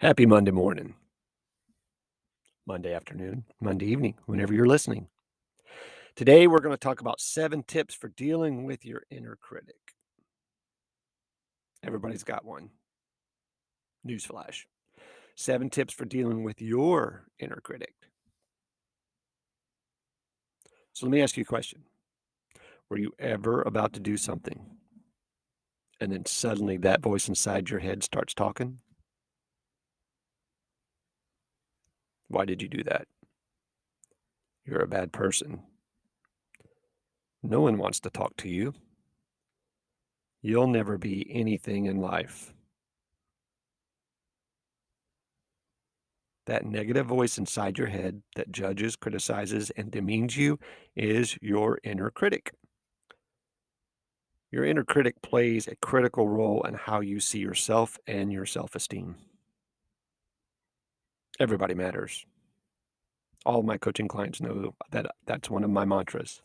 Happy Monday morning, Monday afternoon, Monday evening, whenever you're listening. Today, we're going to talk about 7 tips for dealing with your inner critic. Everybody's got one. Newsflash. 7 tips for dealing with your inner critic. So let me ask you a question. Were you ever about to do something and then suddenly that voice inside your head starts talking? Why did you do that? You're a bad person. No one wants to talk to you. You'll never be anything in life. That negative voice inside your head that judges, criticizes, and demeans you is your inner critic. Your inner critic plays a critical role in how you see yourself and your self-esteem. Everybody matters. All of my coaching clients know that that's one of my mantras.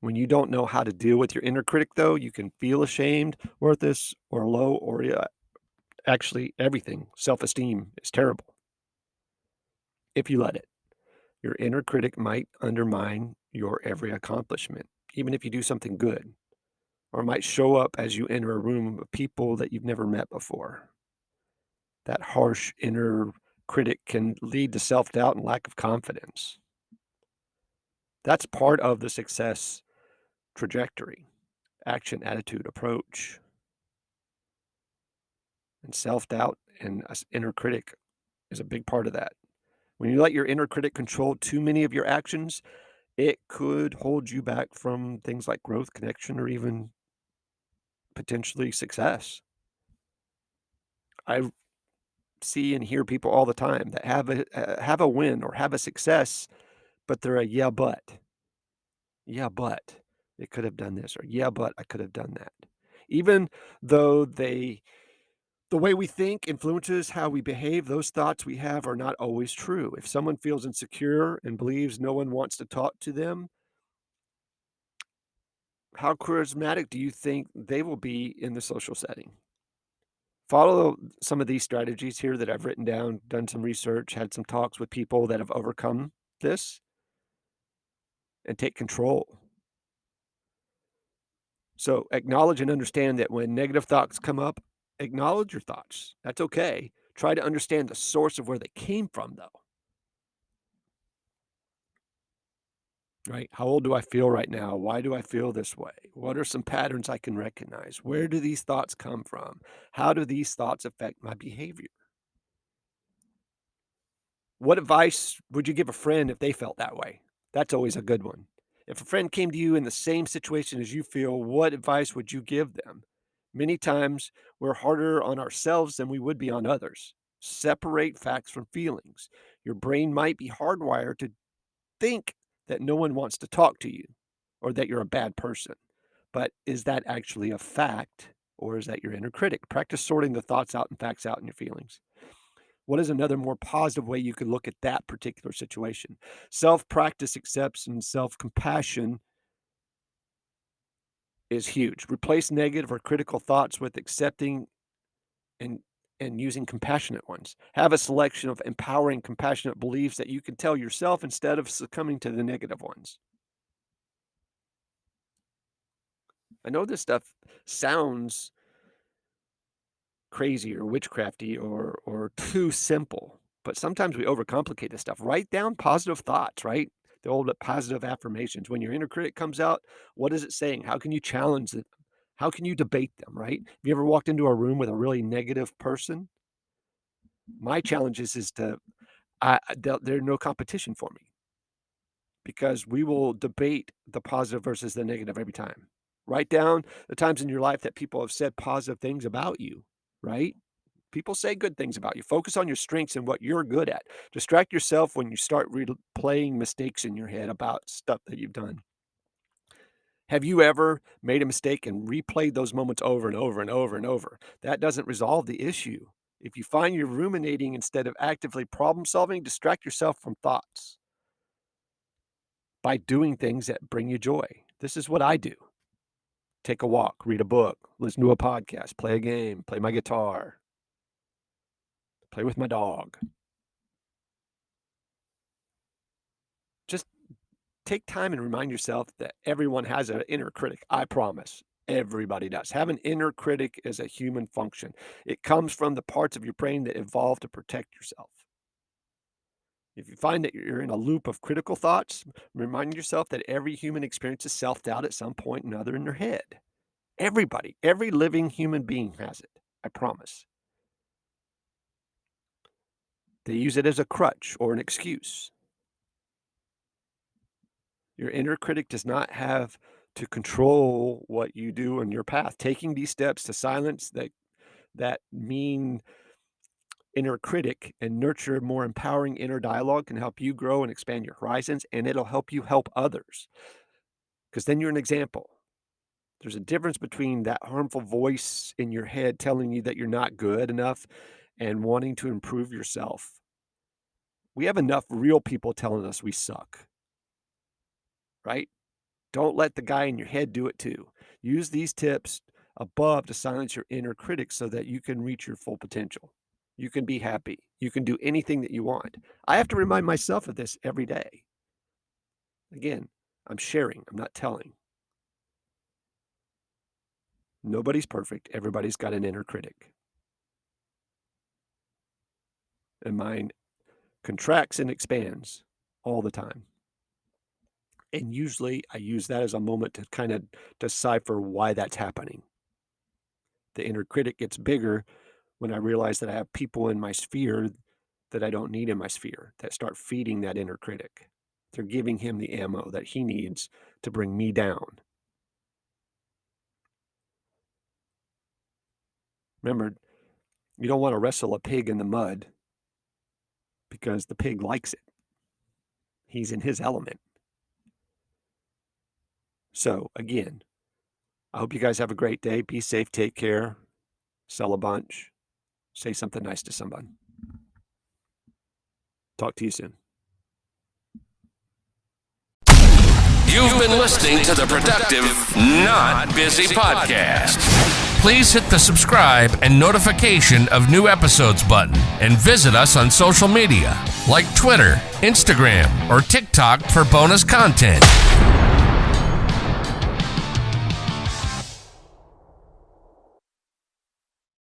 When you don't know how to deal with your inner critic, though, you can feel ashamed, worthless, or low, or actually everything. Self-esteem is terrible if you let it. Your inner critic might undermine your every accomplishment, even if you do something good, or might show up as you enter a room of people that you've never met before. That harsh inner critic can lead to self-doubt and lack of confidence. That's part of the success trajectory, action, attitude, approach, and self-doubt and inner critic is a big part of that. When you let your inner critic control too many of your actions, it could hold you back from things like growth, connection, or even potentially success. I see and hear people all the time that have a win or have a success, but they're a "yeah, but." "Yeah, but they could have done this," or "Yeah, but I could have done that." Even though the way we think influences how we behave, those thoughts we have are not always true. If someone feels insecure and believes no one wants to talk to them, how charismatic do you think they will be in the social setting? Follow some of these strategies here that I've written down, done some research, had some talks with people that have overcome this, and take control. So acknowledge and understand that when negative thoughts come up, acknowledge your thoughts. That's okay. Try to understand the source of where they came from, though. Right? How old do I feel right now? Why do I feel this way? What are some patterns I can recognize? Where do these thoughts come from? How do these thoughts affect my behavior? What advice would you give a friend if they felt that way? That's always a good one. If a friend came to you in the same situation as you feel, what advice would you give them? Many times we're harder on ourselves than we would be on others. Separate facts from feelings. Your brain might be hardwired to think that no one wants to talk to you or that you're a bad person. But is that actually a fact or is that your inner critic? Practice sorting the thoughts out and facts out in your feelings. What is another more positive way you could look at that particular situation? Self-practice, acceptance, self-compassion is huge. Replace negative or critical thoughts with accepting and and using compassionate ones. Have a selection of empowering, compassionate beliefs that you can tell yourself instead of succumbing to the negative ones. I know this stuff sounds crazy or witchcrafty or too simple, but sometimes we overcomplicate this stuff. Write down positive thoughts, right? The old positive affirmations. When your inner critic comes out, what is it saying? How can you challenge them? How can you debate them, right? Have you ever walked into a room with a really negative person? My challenge is to they're no competition for me because we will debate the positive versus the negative every time. Write down the times in your life that people have said positive things about you, right? People say good things about you. Focus on your strengths and what you're good at. Distract yourself when you start replaying mistakes in your head about stuff that you've done. Have you ever made a mistake and replayed those moments over and over and over and over? That doesn't resolve the issue. If you find you're ruminating instead of actively problem solving, distract yourself from thoughts by doing things that bring you joy. This is what I do. Take a walk, read a book, listen to a podcast, play a game, play my guitar, Play with my dog. Just take time and remind yourself that everyone has an inner critic. I promise. Everybody does. Have an inner critic is a human function. It comes from the parts of your brain that evolved to protect yourself. If you find that you're in a loop of critical thoughts, remind yourself that every human experiences self-doubt at some point or another in their head. Everybody, every living human being has it. I promise. They use it as a crutch or an excuse. Your inner critic does not have to control what you do on your path. Taking these steps to silence that mean inner critic and nurture more empowering inner dialogue can help you grow and expand your horizons, and it'll help you help others. Because then you're an example. There's a difference between that harmful voice in your head telling you that you're not good enough and wanting to improve yourself. We have enough real people telling us we suck, right? Don't let the guy in your head do it too. Use these tips above to silence your inner critic so that you can reach your full potential. You can be happy. You can do anything that you want. I have to remind myself of this every day. Again, I'm sharing, I'm not telling. Nobody's perfect. Everybody's got an inner critic. And mine contracts and expands all the time. And usually I use that as a moment to kind of decipher why that's happening. The inner critic gets bigger when I realize that I have people in my sphere that I don't need in my sphere that start feeding that inner critic. They're giving him the ammo that he needs to bring me down. Remember, you don't want to wrestle a pig in the mud because the pig likes it. He's in his element. So again, I hope you guys have a great day. Be safe, take care, sell a bunch, say something nice to someone. Talk to you soon. You've been listening to the Productive, Not Busy podcast. Please hit the subscribe and notification of new episodes button and visit us on social media like Twitter, Instagram, or TikTok for bonus content.